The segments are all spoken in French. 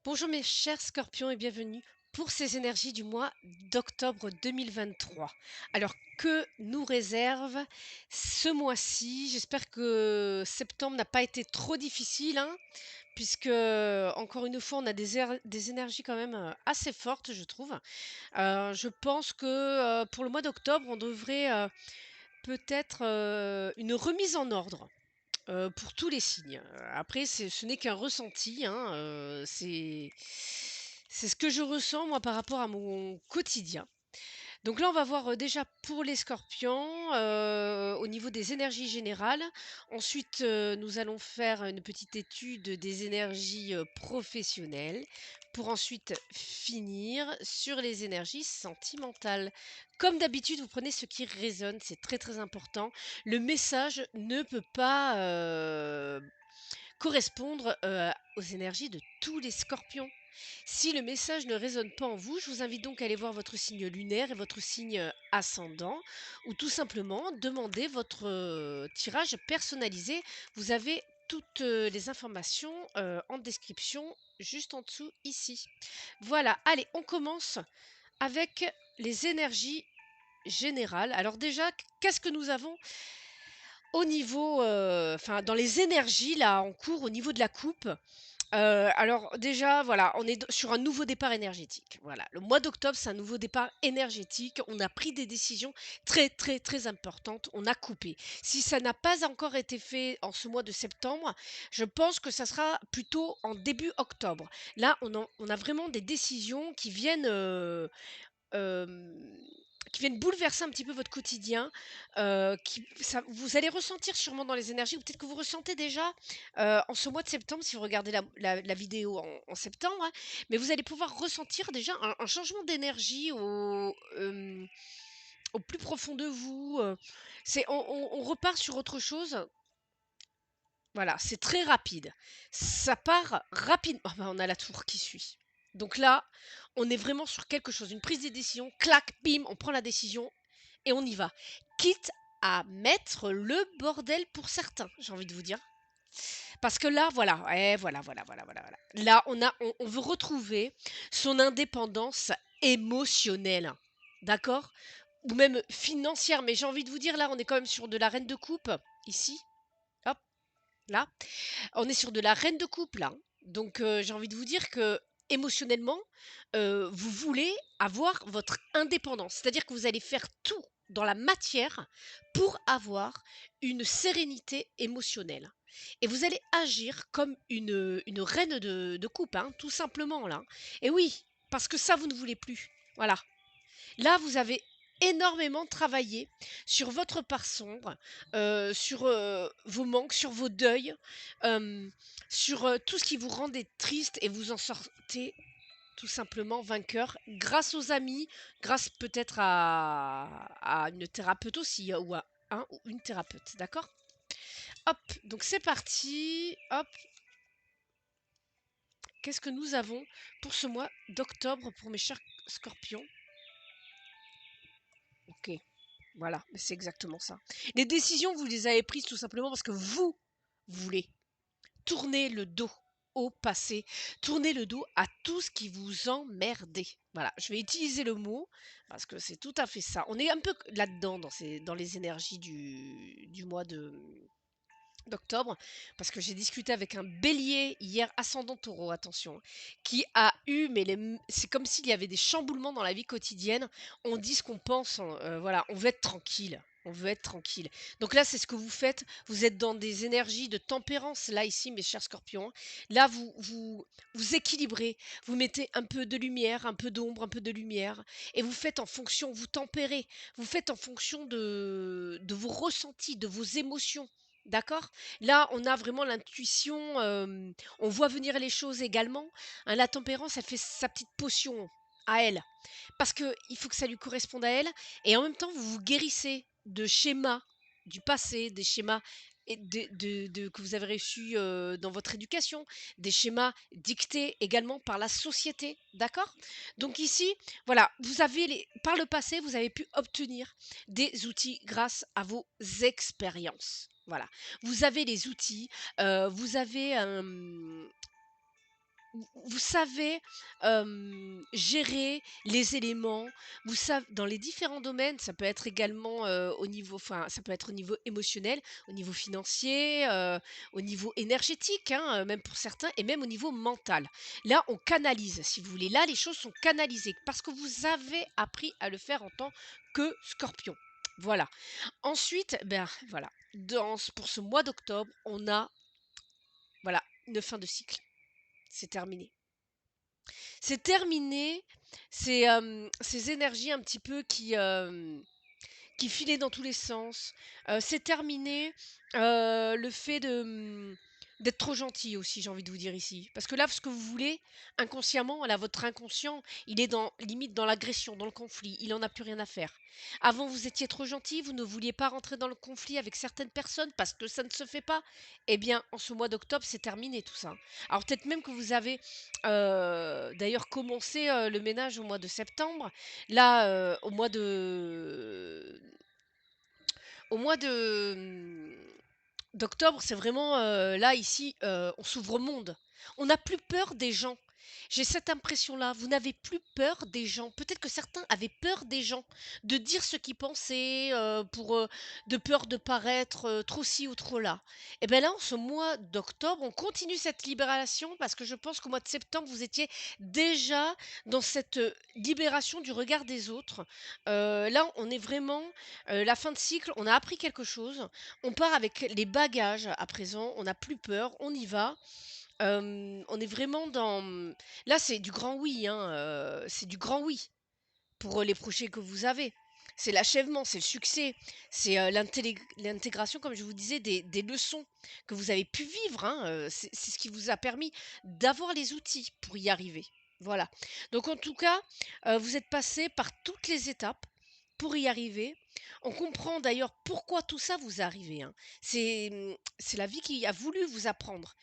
Bonjour mes chers scorpions et bienvenue pour ces énergies du mois d'octobre 2023. Alors que nous réserve ce mois-ci? J'espère que septembre n'a pas été trop difficile, hein, puisque encore une fois on a des énergies quand même assez fortes, je trouve. Je pense que pour le mois d'octobre on devrait peut-être une remise en ordre. Pour tous les signes. Après ce n'est qu'un ressenti, hein, c'est ce que je ressens moi par rapport à mon quotidien. Donc là, on va voir, déjà pour les scorpions, au niveau des énergies générales. Ensuite, nous allons faire une petite étude des énergies, professionnelles pour ensuite finir sur les énergies sentimentales. Comme d'habitude, vous prenez ce qui résonne, c'est très, très important. Le message ne peut pas, correspondre, aux énergies de tous les scorpions. Si le message ne résonne pas en vous, je vous invite donc à aller voir votre signe lunaire et votre signe ascendant, ou tout simplement demander votre tirage personnalisé. Vous avez toutes les informations en description juste en dessous ici. Voilà, allez, on commence avec les énergies générales. Alors déjà, qu'est-ce que nous avons au niveau, enfin dans les énergies là en cours au niveau de la coupe? Alors déjà, voilà, on est sur un nouveau départ énergétique. Voilà, le mois d'octobre, c'est un nouveau départ énergétique. On a pris des décisions très, très, très importantes. On a coupé. Si ça n'a pas encore été fait en ce mois de septembre, je pense que ça sera plutôt en début octobre. Là, on a vraiment des décisions Hem, qui viennent bouleverser un petit peu votre quotidien, qui ça vous allez ressentir sûrement dans les énergies ou peut-être que vous ressentez déjà, en ce mois de septembre si vous regardez la vidéo en septembre, hein, mais vous allez pouvoir ressentir déjà un changement d'énergie au plus profond de vous, c'est on repart sur autre chose. Voilà, c'est très rapide. Ça part rapide ah bah, on a la tour qui suit. Donc là, on est vraiment sur quelque chose, une prise de décision, clac, bim, on prend la décision et on y va. Quitte à mettre le bordel pour certains, j'ai envie de vous dire. Parce que là, voilà, voilà. Là, on veut retrouver son indépendance émotionnelle, d'accord? Ou même financière, mais j'ai envie de vous dire, là, on est quand même sur de la reine de coupe, ici, hop, là. On est sur de la reine de coupe là, hein. Donc j'ai envie de vous dire que émotionnellement, vous voulez avoir votre indépendance. C'est-à-dire que vous allez faire tout dans la matière pour avoir une sérénité émotionnelle et vous allez agir comme une reine de coupe, hein, tout simplement là, hein. Et oui, parce que ça, vous ne voulez plus. Voilà. Là, vous avez énormément travaillé sur votre part sombre, sur, vos manques, sur vos deuils, sur, tout ce qui vous rendait triste et vous en sortez tout simplement vainqueur grâce aux amis, grâce peut-être à une thérapeute aussi, ou à un ou une thérapeute, d'accord? Hop, donc c'est parti, hop, qu'est-ce que nous avons pour ce mois d'octobre pour mes chers scorpions? OK. Voilà, c'est exactement ça. Les décisions, vous les avez prises tout simplement parce que vous voulez tourner le dos au passé, tourner le dos à tout ce qui vous emmerdait. Voilà, je vais utiliser le mot parce que c'est tout à fait ça. On est un peu là-dedans dans les énergies du mois d'octobre, parce que j'ai discuté avec un bélier hier, ascendant taureau, attention, hein, qui a eu, mais c'est comme s'il y avait des chamboulements dans la vie quotidienne. On dit ce qu'on pense, hein, voilà, on veut être tranquille. On veut être tranquille. Donc là, c'est ce que vous faites. Vous êtes dans des énergies de tempérance, là, ici, mes chers scorpions. Là, vous équilibrez. Vous mettez un peu de lumière, un peu d'ombre, un peu de lumière. Et vous faites en fonction, vous tempérez. Vous faites en fonction de vos ressentis, de vos émotions. D'accord. Là, on a vraiment l'intuition, on voit venir les choses également, hein. La tempérance, elle fait sa petite potion à elle, parce que il faut que ça lui corresponde à elle et en même temps, vous vous guérissez de schémas du passé, des schémas et de que vous avez reçus, dans votre éducation, des schémas dictés également par la société, d'accord? Donc ici, voilà, vous avez par le passé, vous avez pu obtenir des outils grâce à vos expériences. Voilà. Vous avez les outils, vous avez vous savez, gérer les éléments, vous savez dans les différents domaines, ça peut être également, au niveau enfin, ça peut être au niveau émotionnel, au niveau financier, au niveau énergétique, hein, même pour certains et même au niveau mental. Là, on canalise, si vous voulez. Là, les choses sont canalisées parce que vous avez appris à le faire en tant que Scorpion. Voilà. Ensuite, ben, voilà, pour ce mois d'octobre, on a, voilà, une fin de cycle. C'est terminé. C'est terminé, ces énergies un petit peu qui filaient dans tous les sens. C'est terminé, le fait d'être trop gentil aussi, j'ai envie de vous dire ici. Parce que là, ce que vous voulez, inconsciemment, là, votre inconscient, il est limite dans l'agression, dans le conflit. Il en a plus rien à faire. Avant, vous étiez trop gentil, vous ne vouliez pas rentrer dans le conflit avec certaines personnes parce que ça ne se fait pas. Eh bien, en ce mois d'octobre, c'est terminé tout ça. Alors peut-être même que vous avez d'ailleurs commencé le ménage au mois de septembre. Là, au mois d'octobre, c'est vraiment, là, ici, on s'ouvre au monde. On n'a plus peur des gens. J'ai cette impression-là. Vous n'avez plus peur des gens. Peut-être que certains avaient peur des gens, de dire ce qu'ils pensaient, de peur de paraître, trop ci ou trop là. Et bien là, en ce mois d'octobre, on continue cette libération parce que je pense qu'au mois de septembre, vous étiez déjà dans cette, libération du regard des autres. Là, on est vraiment, la fin de cycle, on a appris quelque chose. On part avec les bagages à présent, on n'a plus peur, on y va. On est vraiment dans, là, c'est du grand oui, hein, c'est du grand oui pour, les projets que vous avez. C'est l'achèvement, c'est le succès, c'est, l'intégration, comme je vous disais, des leçons que vous avez pu vivre, hein, c'est ce qui vous a permis d'avoir les outils pour y arriver. Voilà. Donc en tout cas, vous êtes passé par toutes les étapes pour y arriver. On comprend d'ailleurs pourquoi tout ça vous est arrivé, hein. C'est la vie qui a voulu vous apprendre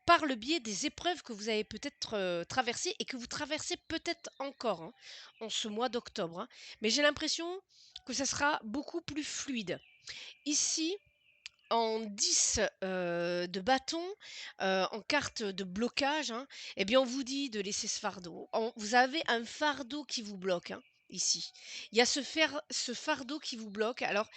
par le biais des épreuves que vous avez peut-être, traversées et que vous traversez peut-être encore, hein, en ce mois d'octobre, hein. Mais j'ai l'impression que ça sera beaucoup plus fluide. Ici, en 10 de bâton, en carte de blocage, hein, eh bien, on vous dit de laisser ce fardeau. Vous avez un fardeau qui vous bloque, hein, ici. Il y a ce fardeau qui vous bloque. Alors,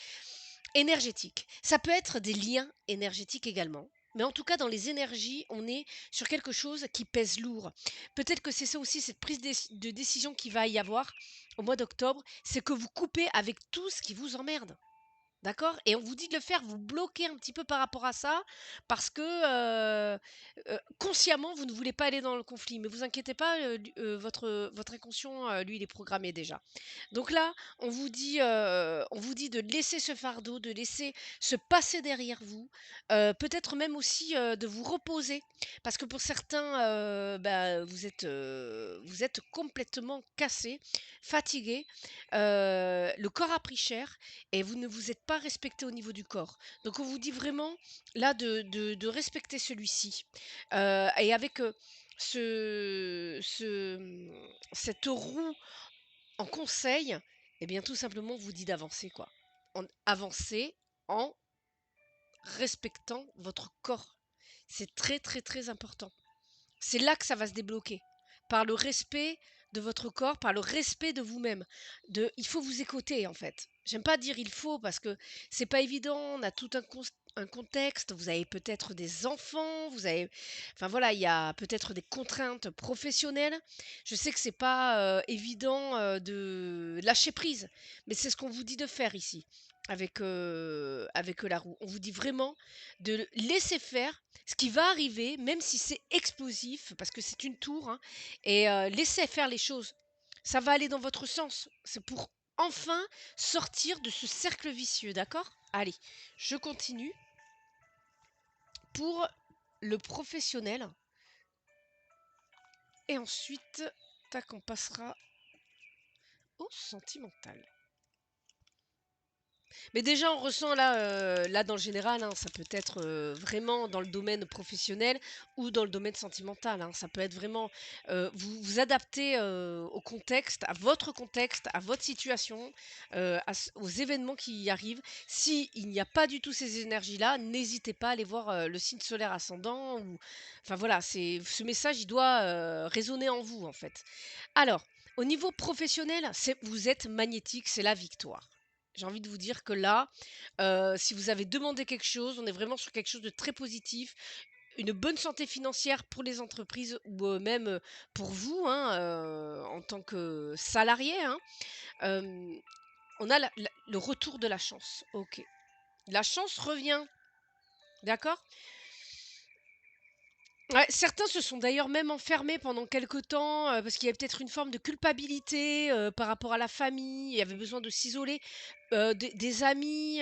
énergétique. Ça peut être des liens énergétiques également. Mais en tout cas, dans les énergies, on est sur quelque chose qui pèse lourd. Peut-être que c'est ça aussi, cette prise de décision qui va y avoir au mois d'octobre, c'est que vous coupez avec tout ce qui vous emmerde. D'accord? Et on vous dit de le faire, vous bloquez un petit peu par rapport à ça, parce que consciemment, vous ne voulez pas aller dans le conflit. Mais vous inquiétez pas, votre inconscient, lui, il est programmé déjà. Donc là, on vous dit de laisser ce fardeau, de laisser se passer derrière vous, peut-être même aussi de vous reposer, parce que pour certains, bah, vous êtes complètement cassé, fatigué, le corps a pris cher et vous ne vous êtes pas respecté au niveau du corps. Donc on vous dit vraiment là de respecter celui-ci. Et avec cette roue en conseil, eh bien tout simplement on vous dit d'avancer quoi. Avancer en respectant votre corps. C'est très très très important. C'est là que ça va se débloquer. Par le respect de votre corps, par le respect de vous-même. Il faut vous écouter en fait. J'aime pas dire il faut parce que c'est pas évident. On a tout un contexte. Vous avez peut-être des enfants. Enfin voilà, il y a peut-être des contraintes professionnelles. Je sais que c'est pas évident de lâcher prise, mais c'est ce qu'on vous dit de faire ici avec la roue. On vous dit vraiment de laisser faire ce qui va arriver, même si c'est explosif, parce que c'est une tour, hein, et laissez faire les choses. Ça va aller dans votre sens. C'est pour enfin sortir de ce cercle vicieux, d'accord? Allez, je continue. Pour le professionnel, et ensuite, tac, on passera au sentimental. Mais déjà, on ressent là dans le général, hein, ça peut être, vraiment dans le domaine professionnel ou dans le domaine sentimental, hein. Ça peut être vraiment, vous vous adaptez, au contexte, à votre situation, aux événements qui y arrivent. S'il n'y a pas du tout ces énergies-là, n'hésitez pas à aller voir, le signe solaire ascendant ou enfin voilà, c'est ce message, il doit, résonner en vous, en fait. Alors, au niveau professionnel, vous êtes magnétique, c'est la victoire. J'ai envie de vous dire que là, si vous avez demandé quelque chose, on est vraiment sur quelque chose de très positif. Une bonne santé financière pour les entreprises ou, même, pour vous, hein, en tant que salarié, hein. Hem, on a le retour de la chance. OK. La chance revient, d'accord? Ouais, certains se sont d'ailleurs même enfermés pendant quelque temps, parce qu'il y avait peut-être une forme de culpabilité, par rapport à la famille. Il y avait besoin de s'isoler, des amis,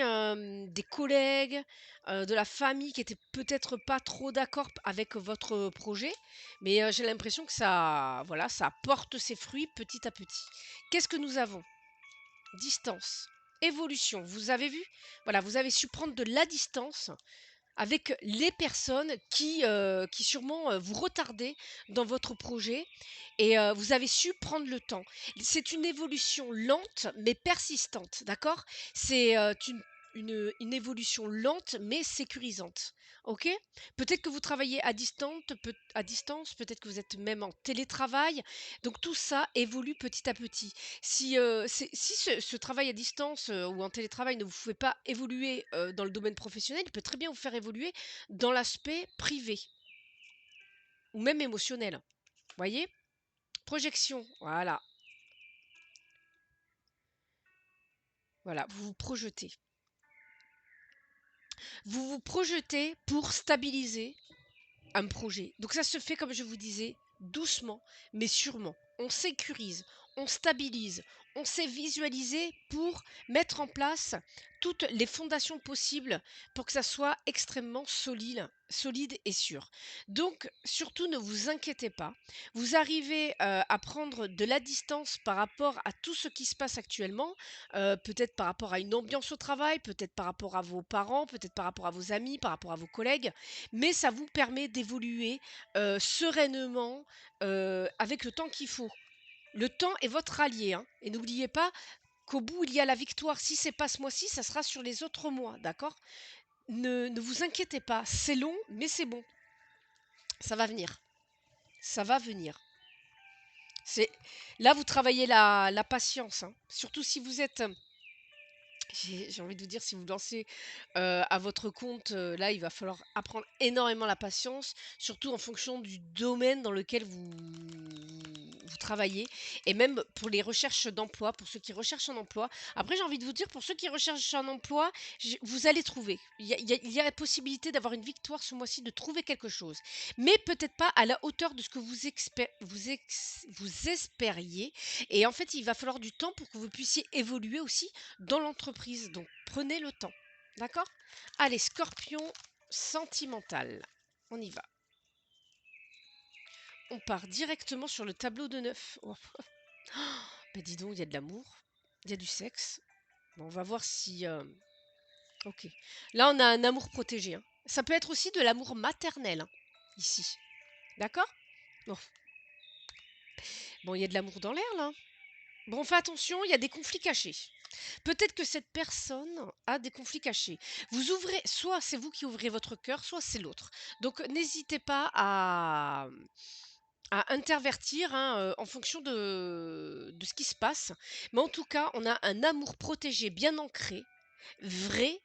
des collègues, de la famille qui étaient peut-être pas trop d'accord avec votre projet. Mais, j'ai l'impression que ça voilà, ça porte ses fruits petit à petit. Qu'est-ce que nous avons? Distance, évolution. Vous avez vu? Voilà, vous avez su prendre de la distance avec les personnes qui sûrement, vous retardaient dans votre projet et vous avez su prendre le temps. C'est une évolution lente mais persistante, d'accord? C'est, une évolution lente mais sécurisante, OK? Peut-être que vous travaillez à distance, peut-être que vous êtes même en télétravail, donc tout ça évolue petit à petit. Si ce travail à distance, ou en télétravail ne vous fait pas évoluer, dans le domaine professionnel, il peut très bien vous faire évoluer dans l'aspect privé ou même émotionnel. Voyez? Projection, voilà, voilà, vous vous projetez. Vous vous projetez pour stabiliser un projet. Donc ça se fait, comme je vous disais, doucement, mais sûrement. On sécurise, on stabilise, on sait visualiser pour mettre en place toutes les fondations possibles pour que ça soit extrêmement solide et sûr. Donc, surtout, ne vous inquiétez pas. Vous arrivez à prendre de la distance par rapport à tout ce qui se passe actuellement, peut-être par rapport à une ambiance au travail, peut-être par rapport à vos parents, peut-être par rapport à vos amis, par rapport à vos collègues, mais ça vous permet d'évoluer, sereinement, avec le temps qu'il faut. Le temps est votre allié, hein, et n'oubliez pas qu'au bout, il y a la victoire. Si c'est pas ce mois-ci, ça sera sur les autres mois, d'accord? Ne vous inquiétez pas, c'est long, mais c'est bon. Ça va venir, ça va venir. C'est là, vous travaillez la patience, hein. Surtout si vous êtes, j'ai envie de vous dire, si vous lancez, à votre compte, là, il va falloir apprendre énormément la patience, surtout en fonction du domaine dans lequel vous travaillez et même pour les recherches d'emploi, pour ceux qui recherchent un emploi. Après, j'ai envie de vous dire, pour ceux qui recherchent un emploi, vous allez trouver. Il y a la possibilité d'avoir une victoire ce mois-ci, de trouver quelque chose. Mais peut-être pas à la hauteur de ce que vous espériez et en fait, il va falloir du temps pour que vous puissiez évoluer aussi dans l'entreprise. Donc prenez le temps. D'accord? Allez, scorpion sentimental. On y va. On part directement sur le tableau de 9. Oh, bah dis donc, il y a de l'amour, il y a du sexe. Bon, on va voir si. Ok. Là, on a un amour protégé, hein. Ça peut être aussi de l'amour maternel, hein, ici. D'accord? Bon. Bon, il y a de l'amour dans l'air, là. Bon, fais attention, il y a des conflits cachés. Peut-être que cette personne a des conflits cachés. Vous ouvrez, soit c'est vous qui ouvrez votre cœur, soit c'est l'autre. Donc n'hésitez pas à intervertir, hein, en fonction de ce qui se passe. Mais en tout cas, on a un amour protégé, bien ancré, vrai,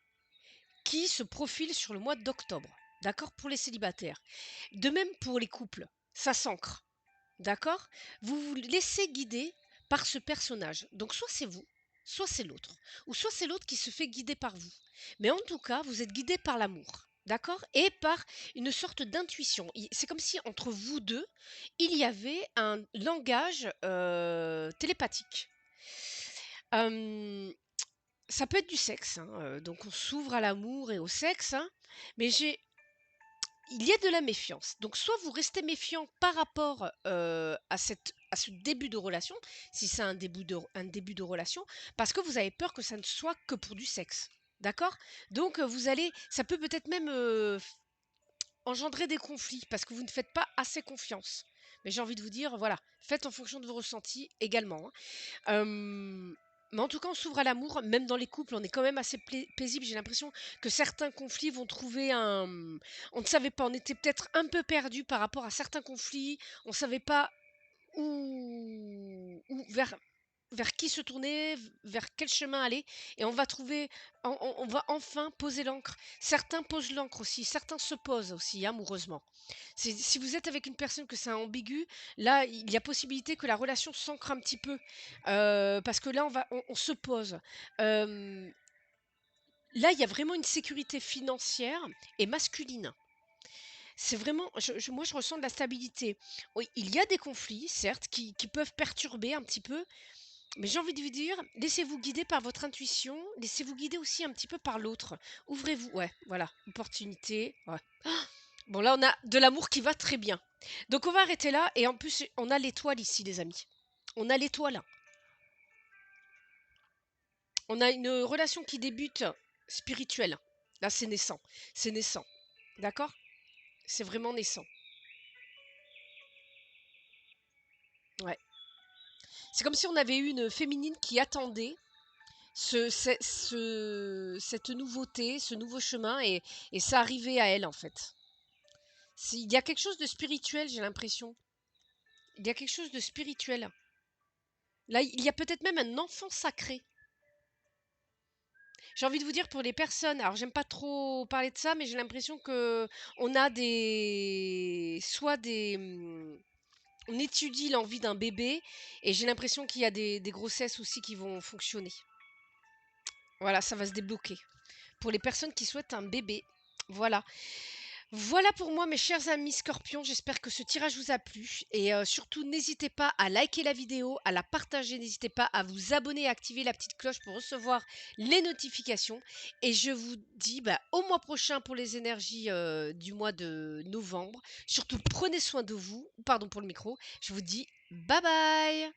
qui se profile sur le mois d'octobre. D'accord? Pour les célibataires. De même pour les couples. Ça s'ancre. D'accord? Vous vous laissez guider par ce personnage. Donc soit c'est vous, soit c'est l'autre. Ou soit c'est l'autre qui se fait guider par vous. Mais en tout cas, vous êtes guidé par l'amour. D'accord? Et par une sorte d'intuition. C'est comme si entre vous deux, il y avait un langage télépathique. Euh, Ça peut être du sexe, hein, donc on s'ouvre à l'amour et au sexe, hein, mais il y a de la méfiance. Donc soit vous restez méfiant par rapport, à ce début de relation, si c'est un début de relation, parce que vous avez peur que ça ne soit que pour du sexe. D'accord? Donc, vous allez ça peut peut-être même, engendrer des conflits parce que vous ne faites pas assez confiance. Mais j'ai envie de vous dire, voilà, faites en fonction de vos ressentis également, hein. Mais en tout cas, on s'ouvre à l'amour, même dans les couples, on est quand même assez paisible. J'ai l'impression que certains conflits vont trouver un. On ne savait pas, on était peut-être un peu perdu par rapport à certains conflits, on ne savait pas vers qui se tourner, vers quel chemin aller, et on va trouver, on va enfin poser l'encre. Certains posent l'encre aussi, certains se posent aussi amoureusement. Si vous êtes avec une personne que c'est ambigu, là, il y a possibilité que la relation s'ancre un petit peu, parce que là, on se pose. Euh, Là, il y a vraiment une sécurité financière et masculine. C'est vraiment, moi, je ressens de la stabilité. Oui, il y a des conflits, certes, qui peuvent perturber un petit peu, mais j'ai envie de vous dire, laissez-vous guider par votre intuition, laissez-vous guider aussi un petit peu par l'autre. Ouvrez-vous, ouais, voilà, opportunité. Ouais. Bon, là, on a de l'amour qui va très bien. Donc, on va arrêter là, et en plus, on a l'étoile ici, les amis. On a l'étoile. On a une relation qui débute spirituelle. Là, c'est naissant. C'est naissant. D'accord? C'est vraiment naissant. Ouais. C'est comme si on avait eu une féminine qui attendait cette nouveauté, ce nouveau chemin, et ça arrivait à elle, en fait. Il y a quelque chose de spirituel, j'ai l'impression. Il y a quelque chose de spirituel. Là, il y a peut-être même un enfant sacré. J'ai envie de vous dire pour les personnes, alors j'aime pas trop parler de ça, mais j'ai l'impression que on a on étudie l'envie d'un bébé, et j'ai l'impression qu'il y a des grossesses aussi qui vont fonctionner. Voilà, ça va se débloquer. Pour les personnes qui souhaitent un bébé. Voilà. Voilà pour moi, mes chers amis scorpions. J'espère que ce tirage vous a plu. Et surtout, n'hésitez pas à liker la vidéo, à la partager. N'hésitez pas à vous abonner et activer la petite cloche pour recevoir les notifications. Et je vous dis au mois prochain pour les énergies du mois de novembre. Surtout, prenez soin de vous. Pardon pour le micro. Je vous dis bye bye.